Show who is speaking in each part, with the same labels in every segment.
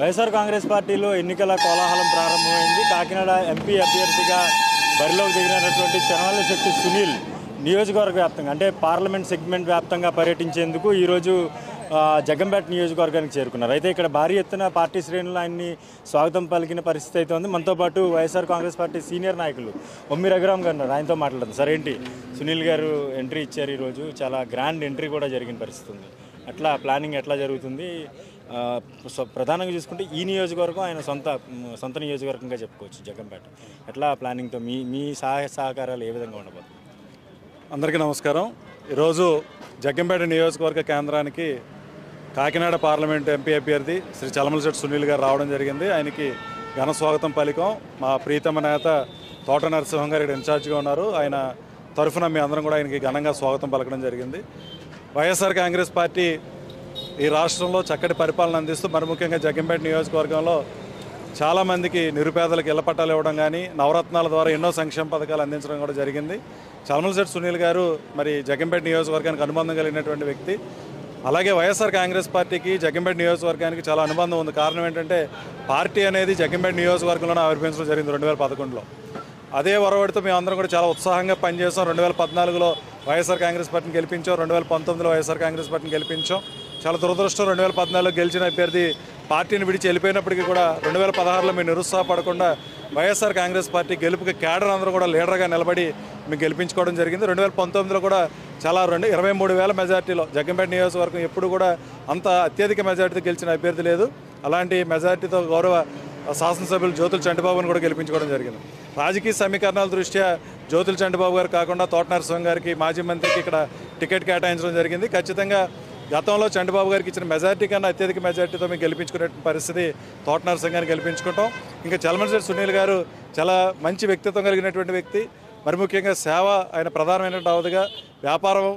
Speaker 1: వైఎస్ఆర్ కాంగ్రెస్ పార్టీలో ఎన్నికల కోలాహలం ప్రారంభమైంది. కాకినాడ ఎంపీ అభ్యర్థిగా బరిలోకి దిగినటువంటి చలమలశెట్టి సునీల్ నియోజకవర్గ వ్యాప్తంగా అంటే పార్లమెంట్ సెగ్మెంట్ వ్యాప్తంగా పర్యటించేందుకు ఈరోజు జగ్గంపేట నియోజకవర్గానికి చేరుకున్నారు. అయితే ఇక్కడ భారీ ఎత్తున పార్టీ శ్రేణులు ఆయన్ని స్వాగతం పలికిన పరిస్థితి అయితే ఉంది. మనతో పాటు వైఎస్ఆర్ కాంగ్రెస్ పార్టీ సీనియర్ నాయకులు ఒమ్మి రఘురామ్ గారు ఉన్నారు. ఆయనతో మాట్లాడదాం. సార్, ఏంటి సునీల్ గారు ఎంట్రీ ఇచ్చారు, ఈరోజు చాలా గ్రాండ్ ఎంట్రీ కూడా జరిగిన పరిస్థితి ఉంది. అట్లా ప్లానింగ్ ఎట్లా జరుగుతుంది? ప్రధానంగా చూసుకుంటే ఈ నియోజకవర్గం ఆయన సొంత నియోజకవర్గంగా చెప్పుకోవచ్చు జగ్గంపేట. ఎట్లా ప్లానింగ్తో మీ సహాయ సహకారాలు ఏ విధంగా ఉండబోతుంది?
Speaker 2: అందరికీ నమస్కారం. ఈరోజు జగ్గంపేట నియోజకవర్గ కేంద్రానికి కాకినాడ పార్లమెంట్ ఎంపీ అభ్యర్థి శ్రీ చలమలశెట్టి సునీల్ గారు రావడం జరిగింది. ఆయనకి ఘన స్వాగతం పలికాం. మా ప్రీతమ నేత తోట నరసింహం గారు ఇక్కడ ఇన్ఛార్జిగా ఉన్నారు. ఆయన తరఫున మీ అందరం కూడా ఆయనకి ఘనంగా స్వాగతం పలకడం జరిగింది. వైఎస్ఆర్ కాంగ్రెస్ పార్టీ ఈ రాష్ట్రంలో చక్కటి పరిపాలన అందిస్తూ మరి ముఖ్యంగా జగ్గంపేట నియోజకవర్గంలో చాలామందికి నిరుపేదలకు ఇళ్ల పట్టాలు ఇవ్వడం కానీ నవరత్నాల ద్వారా ఎన్నో సంక్షేమ పథకాలు అందించడం కూడా జరిగింది. చలమలశెట్టి సునీల్ గారు మరి జగ్గంపేట నియోజకవర్గానికి అనుబంధం కలిగినటువంటి వ్యక్తి. అలాగే వైఎస్ఆర్ కాంగ్రెస్ పార్టీకి జగ్గంపేట నియోజకవర్గానికి చాలా అనుబంధం ఉంది. కారణం ఏంటంటే పార్టీ అనేది జగ్గంపేట నియోజకవర్గంలోనే ఆవిర్భవించడం జరిగింది 2011లో. అదే వరవడితో మేము అందరం కూడా చాలా ఉత్సాహంగా పనిచేసాం. 2014లో వైఎస్ఆర్ కాంగ్రెస్ పార్టీని గెలిపించాం. 2019లో వైఎస్ఆర్ కాంగ్రెస్ పార్టీని గెలిపించాం. చాలా దురదృష్టం 2014లో గెలిచిన అభ్యర్థి పార్టీని విడిచి వెళ్ళిపోయినప్పటికీ కూడా 2016లో మేము నిరుత్సాహపడకుండా వైఎస్ఆర్ కాంగ్రెస్ పార్టీ గెలుపుకి కేడర్ అందరూ కూడా లీడర్గా నిలబడి మేము గెలిపించుకోవడం జరిగింది. 2019లో కూడా చాలా 23,000 మెజార్టీలో జగ్గంపేట నియోజకవర్గం ఎప్పుడు కూడా అంత అత్యధిక మెజార్టీతో గెలిచిన అభ్యర్థి లేదు. అలాంటి మెజార్టీతో గౌరవ శాసనసభ్యులు జ్యోతుల చంటిబాబుని కూడా గెలిపించుకోవడం జరిగింది. రాజకీయ సమీకరణాల దృష్ట్యా జ్యోతుల చంటిబాబు గారు కాకుండా తోట నరసింహం గారికి మాజీ మంత్రికి ఇక్కడ టికెట్ కేటాయించడం జరిగింది. ఖచ్చితంగా గతంలో చంటిబాబు గారికి ఇచ్చిన మెజార్టీ కన్నా అత్యధిక మెజార్టీతో మేము గెలిపించుకునే పరిస్థితి తోట నరసింహం గారిని గెలిపించుకుంటాం. ఇంకా చలమలశెట్టి సునీల్ గారు చాలా మంచి వ్యక్తిత్వం కలిగినటువంటి వ్యక్తి. మరి ముఖ్యంగా సేవ ఆయన ప్రధానమైనటువంటి అవధిగా వ్యాపారం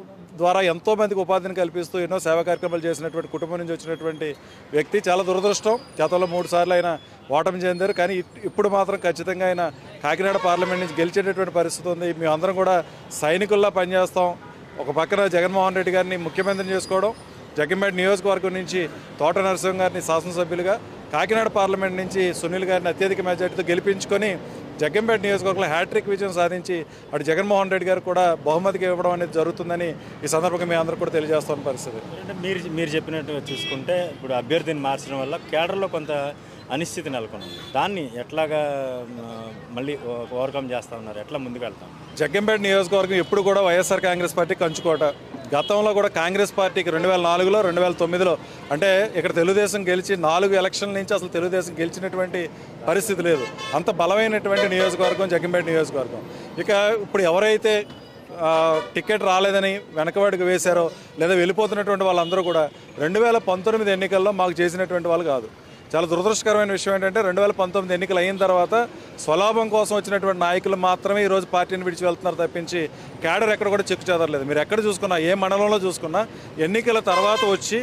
Speaker 2: ద్వారా ఎంతోమందికి ఉపాధిని కల్పిస్తూ ఎన్నో సేవా కార్యక్రమాలు చేసినటువంటి కుటుంబం నుంచి వచ్చినటువంటి వ్యక్తి. చాలా దురదృష్టం, గతంలో 3 సార్లు ఆయన ఓటమి చెందారు. కానీ ఇప్పుడు మాత్రం ఖచ్చితంగా ఆయన కాకినాడ పార్లమెంట్ నుంచి గెలిచేటటువంటి పరిస్థితి ఉంది. మేమందరం కూడా సైనికుల్లా పనిచేస్తాం. ఒక పక్కన జగన్మోహన్ రెడ్డి గారిని ముఖ్యమంత్రిని చేసుకోవడం, జగ్గంపేట నియోజకవర్గం నుంచి తోట నరసింహం గారిని శాసనసభ్యులుగా, కాకినాడ పార్లమెంట్ నుంచి సునీల్ గారిని అత్యధిక మెజార్టీతో గెలిపించుకొని జగ్గంపేట నియోజకవర్గంలో హ్యాట్రిక్ విజయం సాధించి అటు జగన్మోహన్ రెడ్డి గారు కూడా బహుమతిగా ఇవ్వడం అనేది జరుగుతుందని ఈ సందర్భంగా మీ అందరూ కూడా తెలియజేస్తున్న పరిస్థితి.
Speaker 1: అంటే మీరు చెప్పినట్టుగా చూసుకుంటే ఇప్పుడు అభ్యర్థిని మార్చడం వల్ల కేడర్లో కొంత అనిశ్చితి నెలకొంది. దాన్ని ఎట్లాగా మళ్ళీ ఓవర్కమ్ చేస్తూ ఉన్నారు? ఎట్లా ముందుకు వెళ్తాం?
Speaker 2: జగ్గంపేట నియోజకవర్గం ఎప్పుడు కూడా వైఎస్ఆర్ కాంగ్రెస్ పార్టీ కంచుకోట. గతంలో కూడా కాంగ్రెస్ పార్టీకి 2004లో 2009లో అంటే ఇక్కడ తెలుగుదేశం గెలిచి 4 ఎలక్షన్ల నుంచి అసలు తెలుగుదేశం గెలిచినటువంటి పరిస్థితి లేదు. అంత బలమైనటువంటి నియోజకవర్గం జగ్గంపేట నియోజకవర్గం. ఇక ఇప్పుడు ఎవరైతే టికెట్ రాలేదని వెనకబడికి వేశారో లేదా వెళ్ళిపోతున్నటువంటి వాళ్ళందరూ కూడా 2019 ఎన్నికల్లో మాకు చేసినటువంటి వాళ్ళు కాదు. చాలా దురదృష్టకరమైన విషయం ఏంటంటే 2019 ఎన్నికలు అయిన తర్వాత స్వలాభం కోసం వచ్చినటువంటి నాయకులు మాత్రమే ఈరోజు పార్టీని విడిచి వెళ్తున్నారు తప్పించి కేడర్ ఎక్కడ కూడా చెక్కు చెదరలేదు. మీరు ఎక్కడ చూసుకున్నా, ఏ మండలంలో చూసుకున్నా ఎన్నికల తర్వాత వచ్చి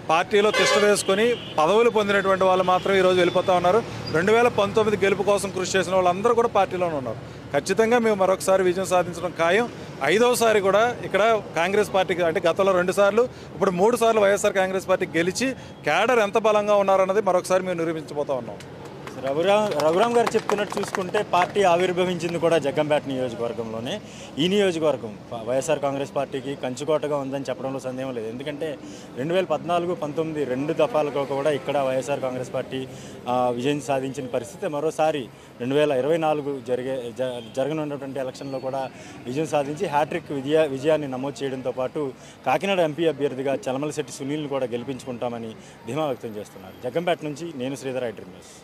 Speaker 2: పార్టీలో తిష్ట వేసుకొని పదవులు పొందినటువంటి వాళ్ళు మాత్రం ఈరోజు వెళ్ళిపోతూ ఉన్నారు. 2019 గెలుపు కోసం కృషి చేసిన వాళ్ళందరూ కూడా పార్టీలోనే ఉన్నారు. ఖచ్చితంగా మేము మరొకసారి విజయం సాధించడం ఖాయం. 5వసారి కూడా ఇక్కడ కాంగ్రెస్ పార్టీకి అంటే గతంలో 2 సార్లు, ఇప్పుడు 3 సార్లు వైఎస్ఆర్ కాంగ్రెస్ పార్టీ గెలిచి కేడర్ ఎంత బలంగా ఉన్నారన్నది మరొకసారి మేము నిరూపించబోతా ఉన్నాం.
Speaker 1: రఘురామ్ గారు చెప్తున్నట్టు చూసుకుంటే పార్టీ ఆవిర్భవించింది కూడా జగ్గంపేట నియోజకవర్గంలోనే. ఈ నియోజకవర్గం వైఎస్ఆర్ కాంగ్రెస్ పార్టీకి కంచుకోటగా ఉందని చెప్పడంలో సందేహం లేదు. ఎందుకంటే 2014, 19 2 దఫాలకు కూడా ఇక్కడ వైఎస్ఆర్ కాంగ్రెస్ పార్టీ విజయం సాధించిన పరిస్థితి. మరోసారి 2024 జరగనున్నటువంటి ఎలక్షన్లో కూడా విజయం సాధించి హ్యాట్రిక్ విజయాన్ని నమోదు చేయడంతో పాటు కాకినాడ ఎంపీ అభ్యర్థిగా చలమలశెట్టి సునీల్ని కూడా గెలిపించుకుంటామని ధీమా వ్యక్తం చేస్తున్నారు. జగ్గంపేట నుంచి నేను శ్రీధర్, ఐ డ్రీమ్ న్యూస్.